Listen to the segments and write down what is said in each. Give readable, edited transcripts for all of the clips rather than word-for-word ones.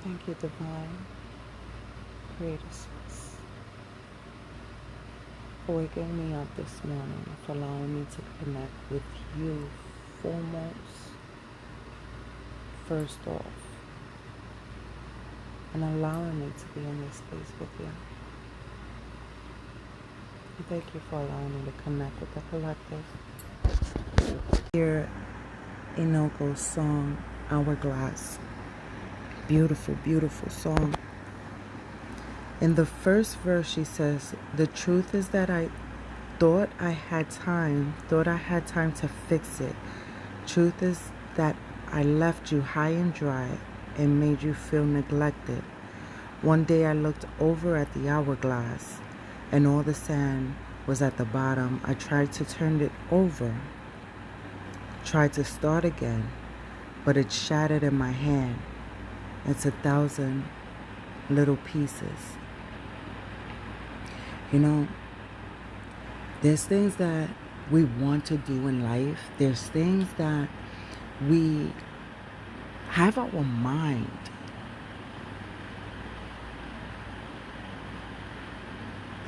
Thank you, Divine Creator Source, for waking me up this morning, for allowing me to connect with you foremost, first off, and allowing me to be in this space with you. And thank you for allowing me to connect with the collective. Hear Inoko's song, Hourglass. Beautiful, beautiful song. In the first verse, she says, "The truth is that I thought I had time to fix it. Truth is that I left you high and dry and made you feel neglected. One day I looked over at the hourglass and all the sand was at the bottom. I tried to turn it over, tried to start again, but it shattered in my hand. It's 1,000 little pieces." You know, there's things that we want to do in life. There's things that we have our mind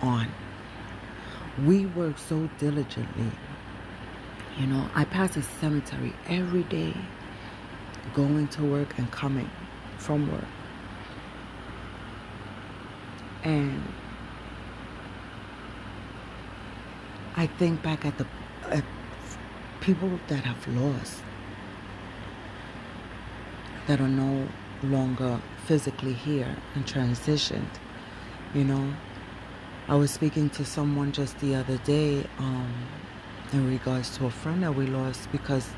on. We work so diligently. You know, I pass a cemetery every day, going to work and coming from work. And I think back at people that have lost, that are no longer physically here and transitioned. You know, I was speaking to someone just the other day in regards to a friend that we lost because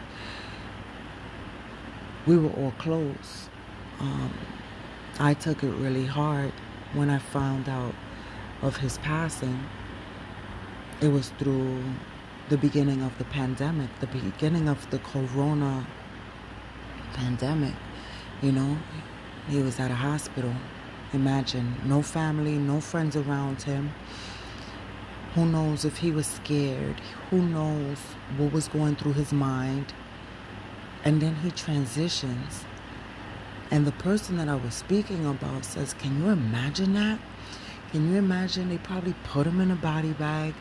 we were all close. I took it really hard when I found out of his passing. It was through the beginning of the pandemic, the beginning of the corona pandemic. You know, he was at a hospital. Imagine, no family, no friends around him. Who knows if he was scared? Who knows what was going through his mind? And then he transitions. And the person that I was speaking about says, can you imagine that? Can you imagine they probably put him in a body bag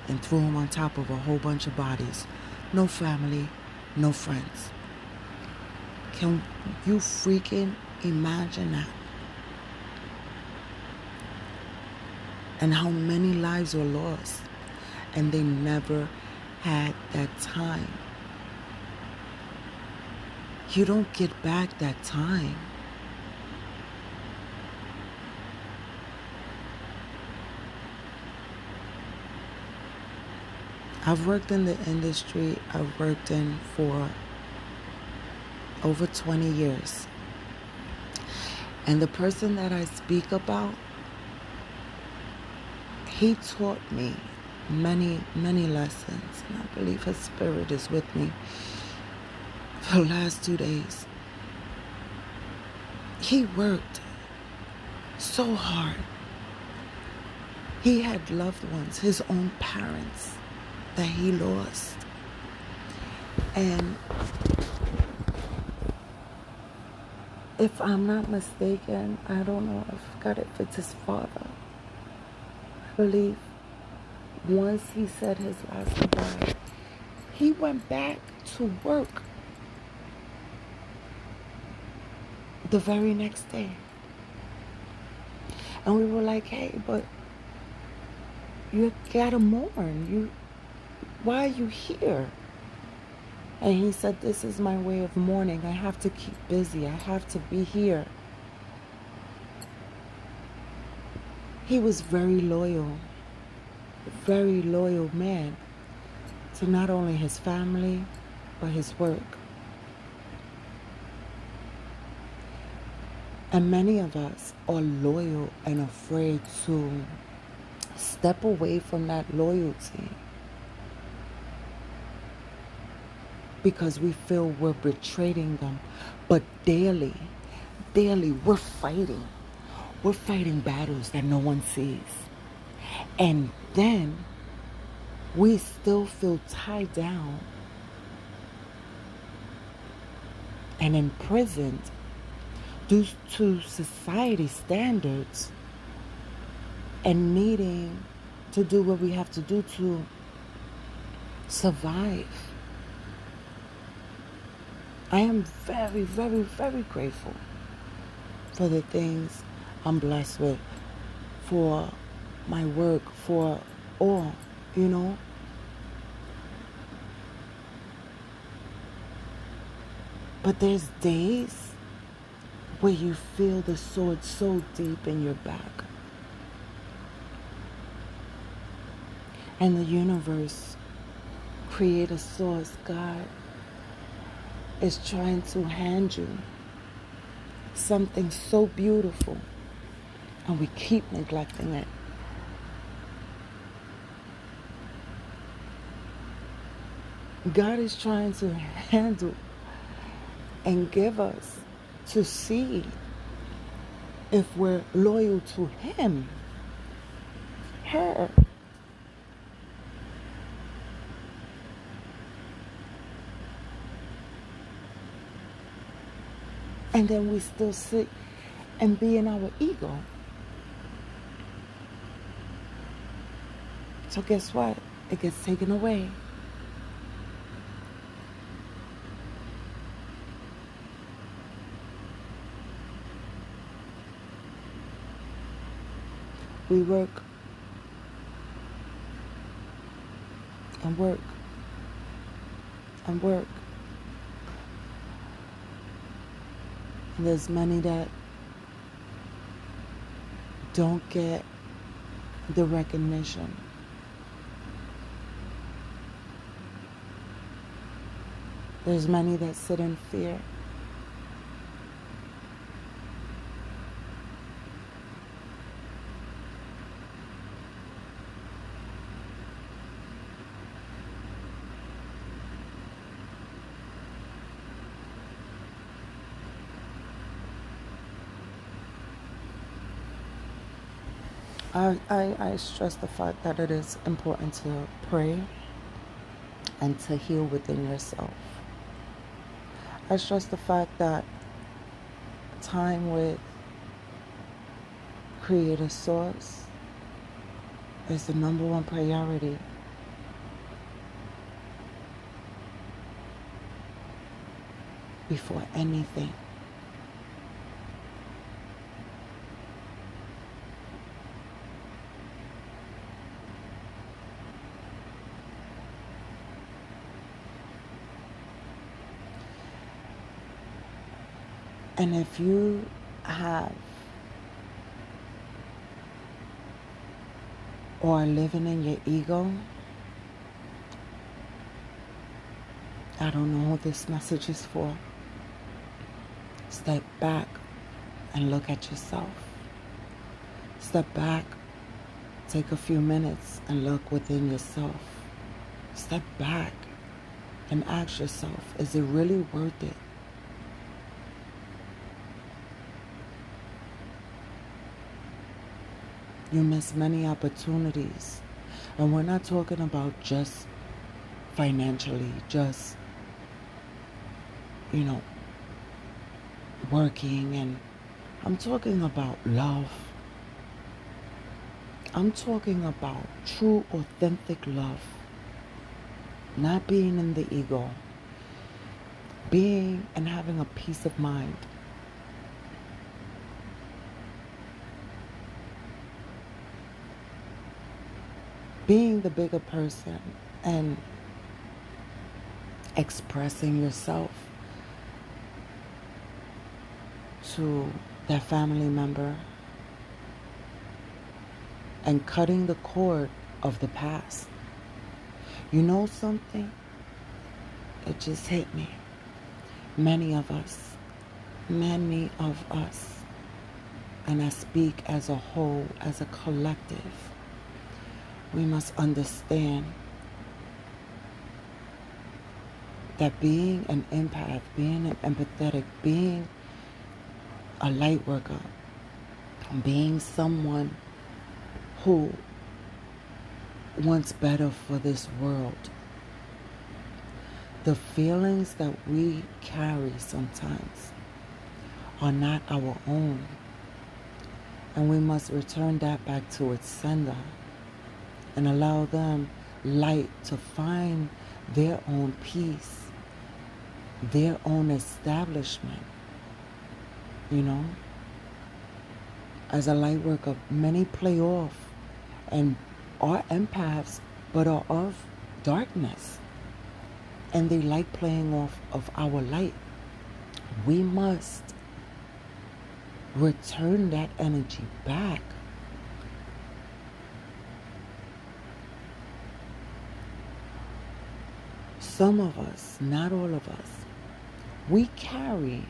and threw him on top of a whole bunch of bodies? No family, no friends. Can you freaking imagine that? And how many lives were lost and they never had that time. You don't get back that time. I've worked in the industry I've worked in for over 20 years. And the person that I speak about, he taught me many, many lessons. And I believe his spirit is with me for the last 2 days. He worked so hard. He had loved ones, his own parents, that he lost. And if I'm not mistaken, I don't know, I forgot if it's his father. I believe once he said his last goodbye, he went back to work the very next day. And we were like, hey, but you gotta mourn. Why are you here? And he said, this is my way of mourning. I have to keep busy. I have to be here. He was very loyal man to not only his family, but his work. And many of us are loyal and afraid to step away from that loyalty because we feel we're betraying them. But daily, we're fighting. We're fighting battles that no one sees. And then we still feel tied down and imprisoned due to society standards and needing to do what we have to do to survive. I am very, very, very grateful for the things I'm blessed with, for my work, for all, you know. But there's days where you feel the sword so deep in your back. And the universe, Creator Source, God, is trying to hand you something so beautiful, and we keep neglecting it. God is trying to handle and give us to see if we're loyal to Him, her. And then we still sit and be in our ego. So guess what? It gets taken away. We work and work and work. And there's many that don't get the recognition. There's many that sit in fear. I stress the fact that it is important to pray and to heal within yourself. I stress the fact that time with Creator Source is the number one priority. Before anything. And if you have or are living in your ego, I don't know who this message is for. Step back and look at yourself. Step back, take a few minutes and look within yourself. Step back and ask yourself, is it really worth it? You miss many opportunities. And we're not talking about just financially, just, working. And I'm talking about love. I'm talking about true, authentic love. Not being in the ego. Being and having a peace of mind. Being the bigger person and expressing yourself to that family member and cutting the cord of the past. You know something? It just hit me. Many of us, and I speak as a whole, as a collective, we must understand that being an empath, being an empathetic, being a light worker, being someone who wants better for this world, the feelings that we carry sometimes are not our own. And we must return that back to its sender and allow them light to find their own peace, their own establishment. You know, as a light worker, many play off and are empaths, but are of darkness. And they like playing off of our light. We must return that energy back. Some of us, not all of us, we carry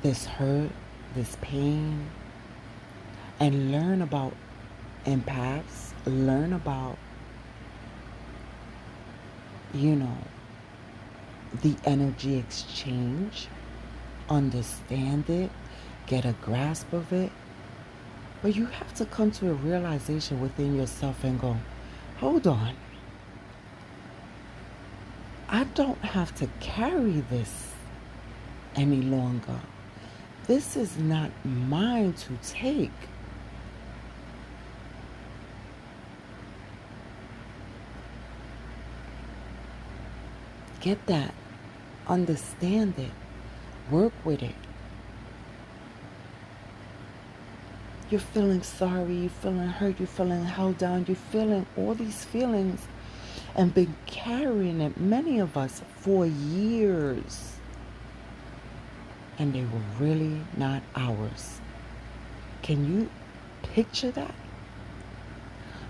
this hurt, this pain, and learn about empaths, learn about, the energy exchange, understand it, get a grasp of it. But you have to come to a realization within yourself and go, hold on. I don't have to carry this any longer. This is not mine to take. Get that. Understand it. Work with it. You're feeling sorry, you're feeling hurt, you're feeling held down, you're feeling all these feelings and been carrying it, many of us, for years. And they were really not ours. Can you picture that?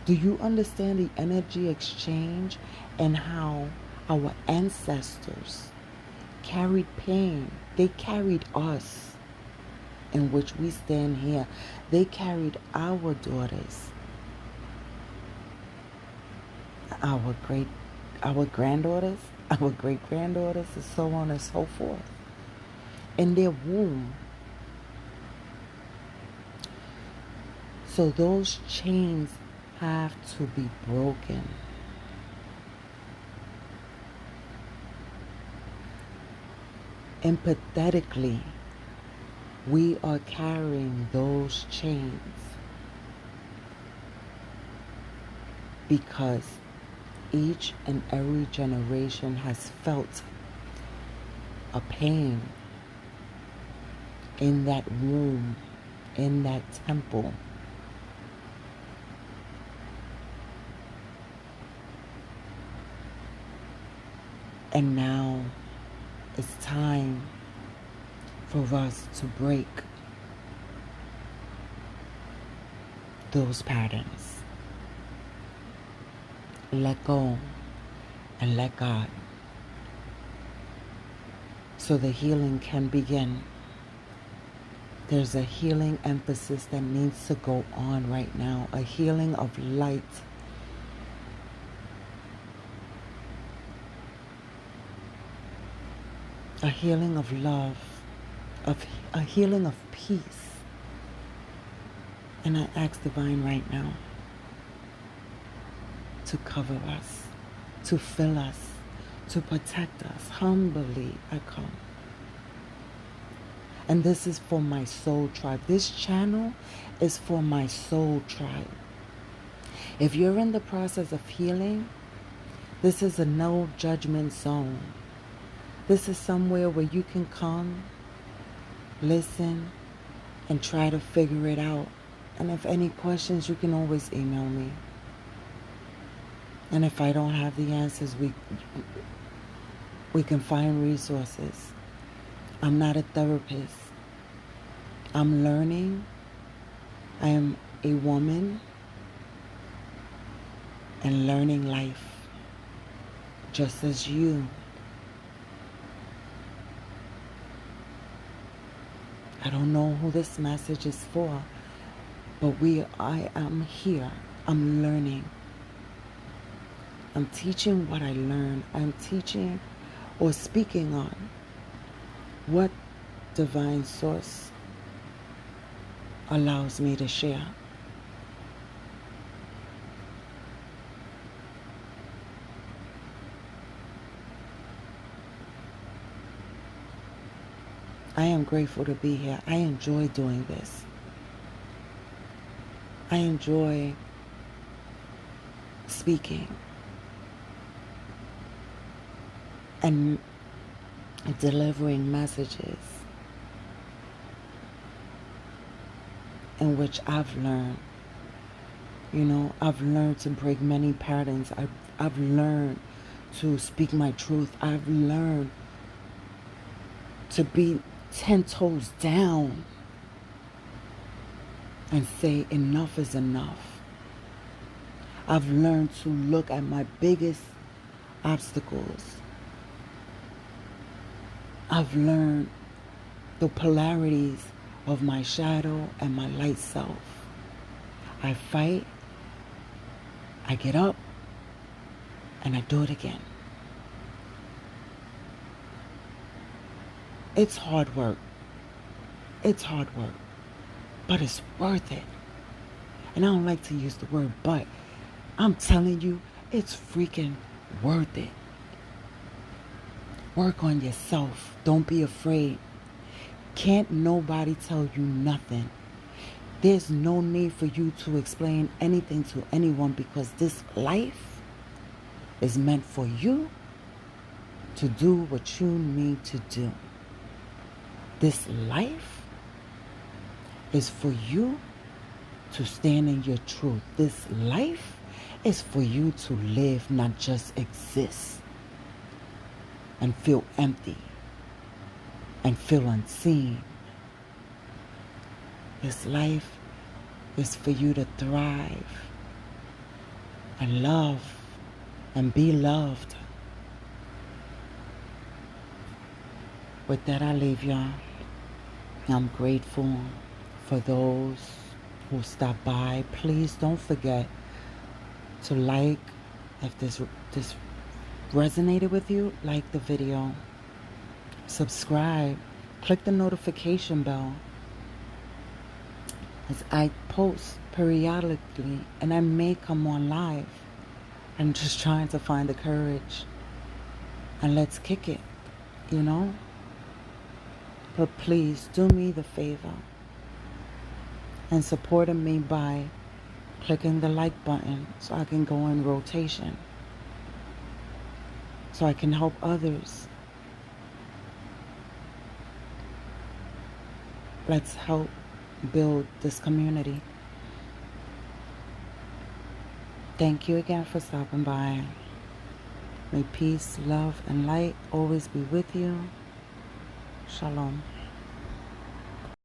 Do you understand the energy exchange and how our ancestors carried pain? They carried us, in which we stand here. They carried our daughters, our granddaughters, our great-granddaughters, and so on and so forth, in their womb. So those chains have to be broken. Empathetically, we are carrying those chains because each and every generation has felt a pain in that womb, in that temple. And now it's time for us to break those patterns. Let go and let God, so the healing can begin. There's a healing emphasis that needs to go on right now, a healing of light. A healing of love, a healing of peace. And I ask Divine right now to cover us, to fill us, to protect us. Humbly I come. And this is for my soul tribe. This channel is for my soul tribe. If you're in the process of healing, this is a no judgment zone. This is somewhere where you can come, listen, and try to figure it out. And if any questions, you can always email me. And if I don't have the answers, we can find resources. I'm not a therapist. I'm learning. I am a woman and learning life, just as you. I don't know who this message is for, but I am here. I'm learning. I'm teaching what I learned. I'm teaching or speaking on what divine source allows me to share. I am grateful to be here. I enjoy doing this. I enjoy speaking and delivering messages in which I've learned. I've learned to break many patterns. I've learned to speak my truth. I've learned to be 10 toes down and say enough is enough. I've learned to look at my biggest obstacles. I've learned the polarities of my shadow and my light self. I fight, I get up, and I do it again. It's hard work. It's hard work. But it's worth it. And I don't like to use the word but. I'm telling you, it's freaking worth it. Work on yourself. Don't be afraid. Can't nobody tell you nothing. There's no need for you to explain anything to anyone, because this life is meant for you to do what you need to do. This life is for you to stand in your truth. This life is for you to live, not just exist and feel empty and feel unseen. This life is for you to thrive and love and be loved. With that, I leave y'all. I'm grateful for those who stop by. Please don't forget to like. If this resonated with you, like the video. Subscribe. Click the notification bell, as I post periodically, and I may come on live. I'm just trying to find the courage, and let's kick it, But please do me the favor and supporting me by clicking the like button so I can go in rotation, so I can help others. Let's help build this community. Thank you again for stopping by. May peace, love, and light always be with you. Shalom.